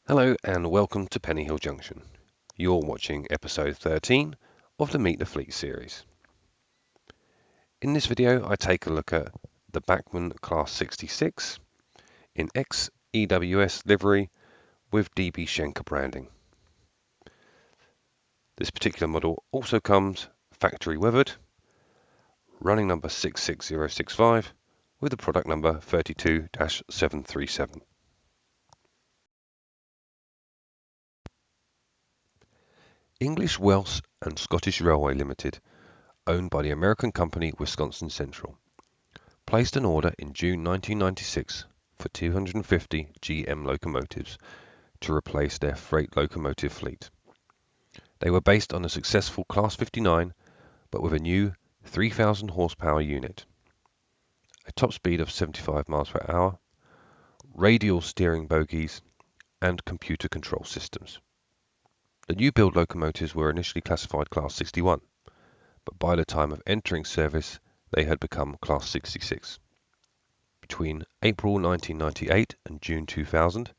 Hello and welcome to Pennyhill Junction. You're watching episode 13 of the Meet the Fleet series. In this video I take a look at the Bachmann Class 66 in ex-EWS livery with DB Schenker branding. This particular model also comes factory weathered, running number 66065 with the product number 32-737. English, Welsh and Scottish Railway Limited, owned by the American company Wisconsin Central, placed an order in June 1996 for 250 GM locomotives to replace their freight locomotive fleet. They were based on a successful Class 59 but with a new 3,000 horsepower unit, a top speed of 75 miles per hour, radial steering bogies and computer control systems. The new build locomotives were initially classified Class 61, but by the time of entering service they had become Class 66. Between April 1998 and June 2000,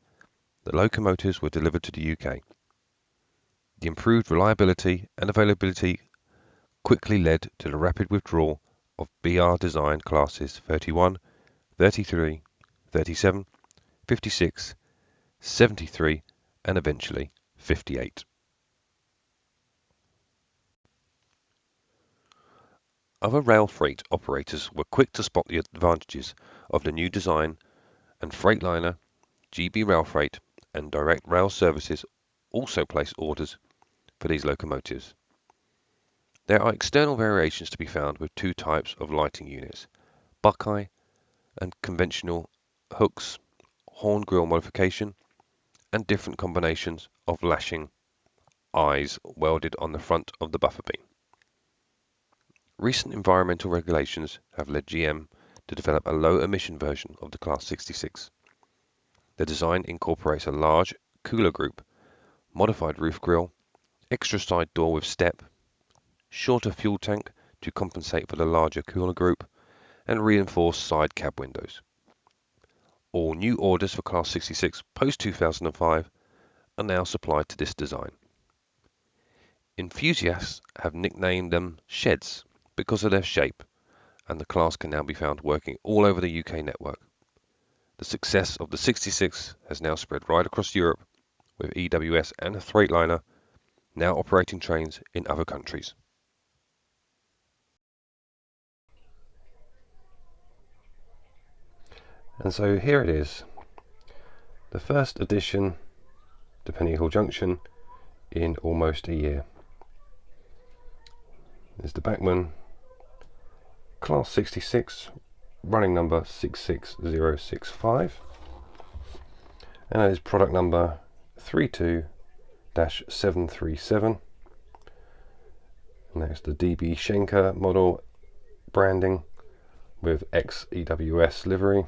the locomotives were delivered to the UK. The improved reliability and availability quickly led to the rapid withdrawal of BR design classes 31, 33, 37, 56, 73 and eventually 58. Other rail freight operators were quick to spot the advantages of the new design, and Freightliner, GB Rail Freight and Direct Rail Services also placed orders for these locomotives. There are external variations to be found with two types of lighting units, Buckeye and conventional hooks, horn grille modification, and different combinations of lashing eyes welded on the front of the buffer beam. Recent environmental regulations have led GM to develop a low-emission version of the Class 66. The design incorporates a large cooler group, modified roof grille, extra side door with step, shorter fuel tank to compensate for the larger cooler group, and reinforced side cab windows. All new orders for Class 66 post-2005 are now supplied to this design. Enthusiasts have nicknamed them sheds because of their shape, and the class can now be found working all over the UK network. The success of the 66 has now spread right across Europe, with EWS and Freightliner now operating trains in other countries. And so here it is, the first addition to Pennyhill Junction in almost a year. There's the Bachmann Class 66, running number 66065, and that is product number 32-737, and that's the DB Schenker model branding with ex-EWS livery,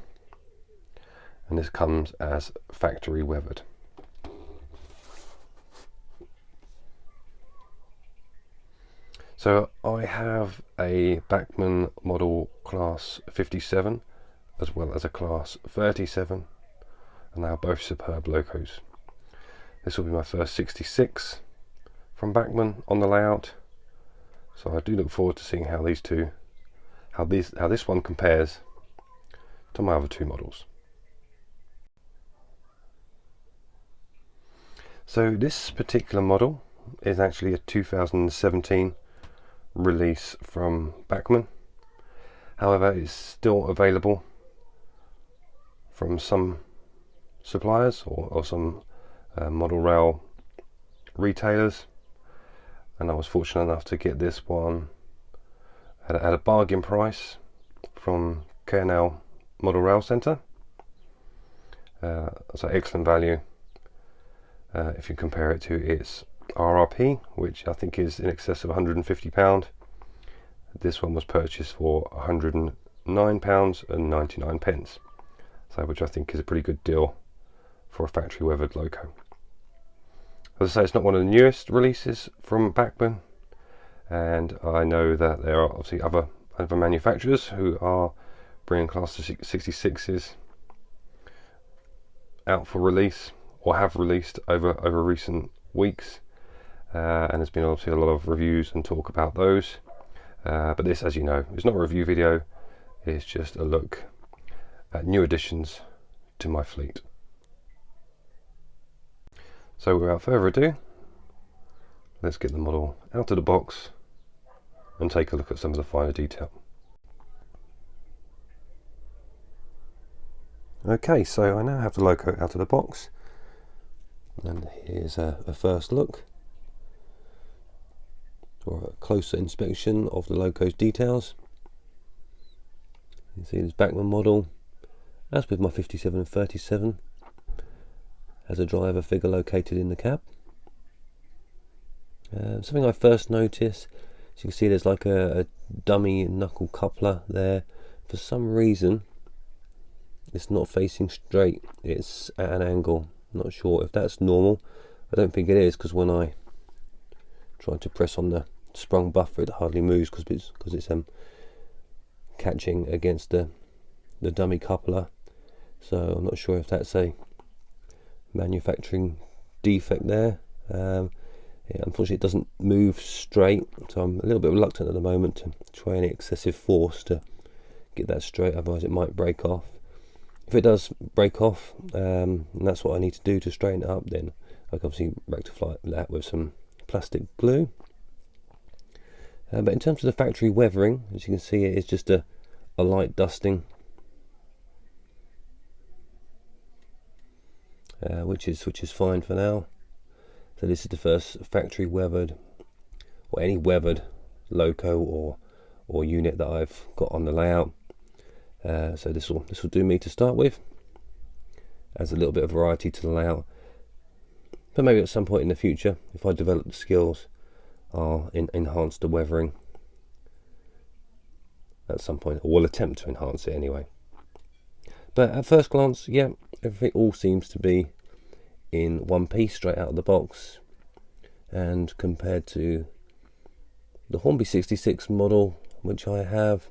and this comes as factory weathered. So I have a Bachmann model Class 57 as well as a Class 37, and they are both superb locos. This will be my first 66 from Bachmann on the layout, so I do look forward to seeing how these two, how this one compares to my other two models. So this particular model is actually a 2017 release from Bachmann. However, it's still available from some suppliers or some model rail retailers, and I was fortunate enough to get this one at a bargain price from K&L Model Rail Centre. So excellent value if you compare it to its RRP, which I think is in excess of £150. This one was purchased for £109.99, so which I think is a pretty good deal for a factory weathered loco. As I say, it's not one of the newest releases from Bachmann, and I know that there are obviously other manufacturers who are bringing Class 66s out for release or have released over recent weeks, and there's been obviously a lot of reviews and talk about those. But this, as you know, is not a review video. It's just a look at new additions to my fleet. So without further ado, let's get the model out of the box and take a look at some of the finer detail. Okay, so I now have the loco out of the box, and here's a first look, or a closer inspection of the loco's details. You can see this Bachmann model, as with my 57 and 37, has a driver figure located in the cab. Something I first noticed, as you can see, there's like a dummy knuckle coupler there. For some reason it's not facing straight, it's at an angle. I'm not sure if that's normal. I don't think it is, because when I try to press on the sprung buffer, it hardly moves because it's catching against the dummy coupler. So I'm not sure if that's a manufacturing defect there. Yeah, unfortunately it doesn't move straight, so I'm a little bit reluctant at the moment to try any excessive force to get that straight, otherwise it might break off. If it does break off, and that's what I need to do to straighten it up, then I can obviously rectify that with some plastic glue. But in terms of the factory weathering, as you can see, it is just a light dusting, which is fine for now. So this is the first factory weathered, or any weathered loco or unit that I've got on the layout. So this will do me to start with. Adds a little bit of variety to the layout. But maybe at some point in the future, if I develop the skills, I'll enhance the weathering at some point, or will attempt to enhance it anyway. But at first glance, yeah, everything all seems to be in one piece straight out of the box. And compared to the Hornby 66 model, which I have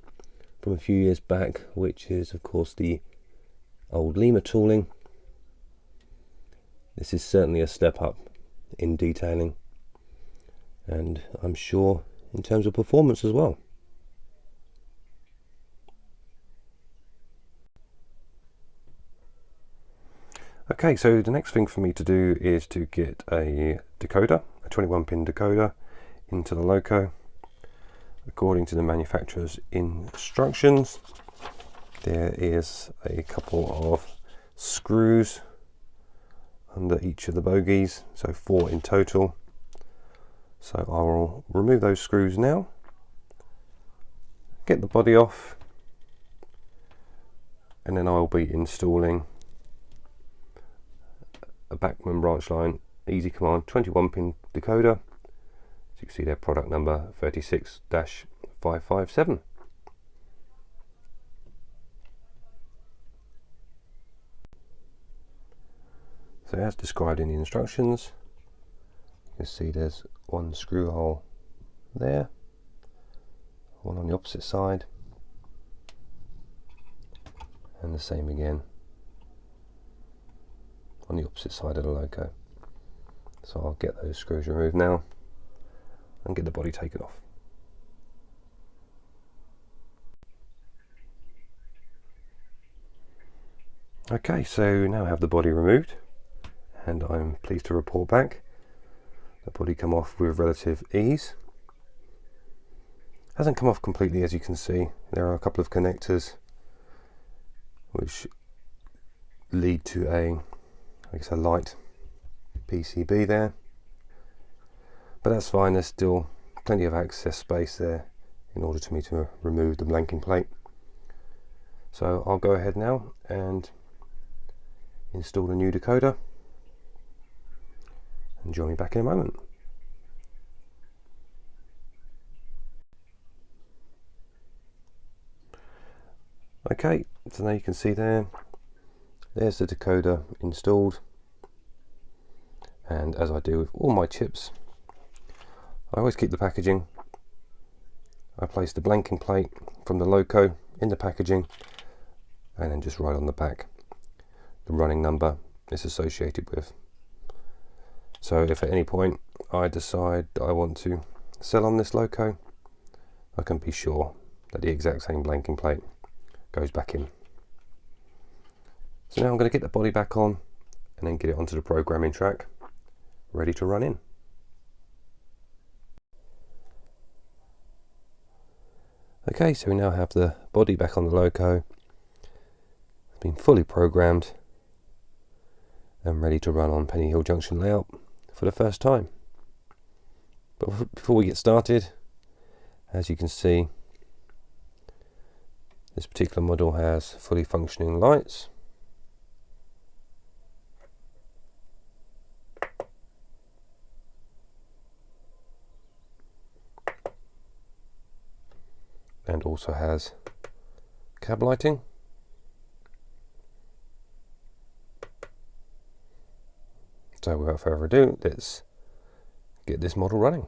from a few years back, which is of course the old Lima tooling, this is certainly a step up in detailing, and I'm sure in terms of performance as well. Okay, so the next thing for me to do is to get a decoder, a 21-pin decoder, into the loco. According to the manufacturer's instructions, there is a couple of screws under each of the bogies, so 4 in total. So I will remove those screws now, get the body off, and then I will be installing a Bachmann branch line easy command 21-pin decoder. As you can see, their product number 36-557. So as described in the instructions, you can see there's one screw hole there, one on the opposite side, and the same again on the opposite side of the loco. So I'll get those screws removed now and get the body taken off. Okay, so now I have the body removed, and I'm pleased to report back the body come off with relative ease. Hasn't come off completely, as you can see. There are a couple of connectors which lead to a light PCB there, but that's fine. There's still plenty of access space there in order for me to remove the blanking plate. So I'll go ahead now and install the new decoder, and join me back in a moment. Okay, so now you can see there's the decoder installed, and as I do with all my chips, I always keep the packaging. I place the blanking plate from the loco in the packaging, and then just write on the back the running number it's associated with. So if at any point I decide that I want to sell on this loco, I can be sure that the exact same blanking plate goes back in. So now I'm going to get the body back on and then get it onto the programming track, ready to run in. Okay, so we now have the body back on the loco. It's been fully programmed and ready to run on Pennyhill Junction layout for the first time. But before we get started, as you can see, this particular model has fully functioning lights. And also has cab lighting. So without further ado, let's get this model running.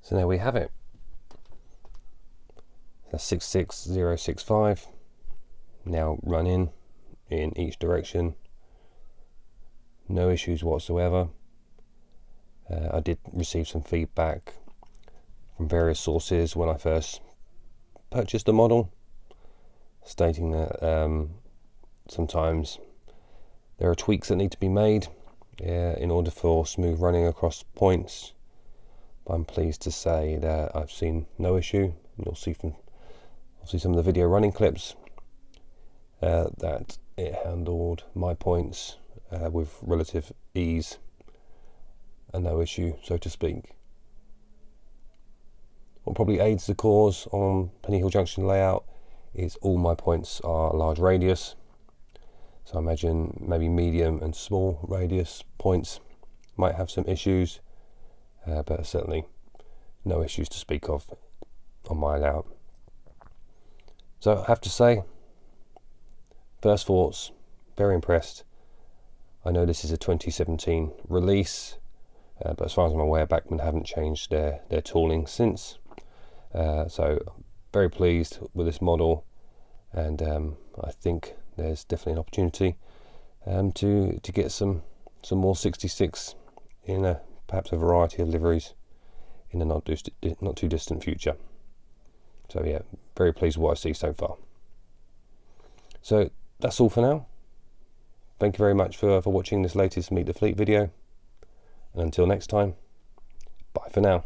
So there we have it. That's 66065 now running in each direction. No issues whatsoever. I did receive some feedback from various sources when I first purchased the model, stating that sometimes there are tweaks that need to be made in order for smooth running across points. but I'm pleased to say that I've seen no issue. You'll see from obviously some of the video running clips that it handled my points with relative ease and no issue, so to speak. What probably aids the cause on Pennyhill Junction layout is all my points are large radius, so I imagine maybe medium and small radius points might have some issues, but certainly no issues to speak of on my layout. So I have to say, first thoughts, very impressed. I know this is a 2017 release, but as far as I'm aware, Bachmann haven't changed their tooling since. So very pleased with this model, and I think there's definitely an opportunity to get some more 66 in perhaps a variety of liveries in the not too distant future. So yeah, very pleased with what I see so far. So that's all for now. Thank you very much for watching this latest Meet the Fleet video, and until next time, bye for now.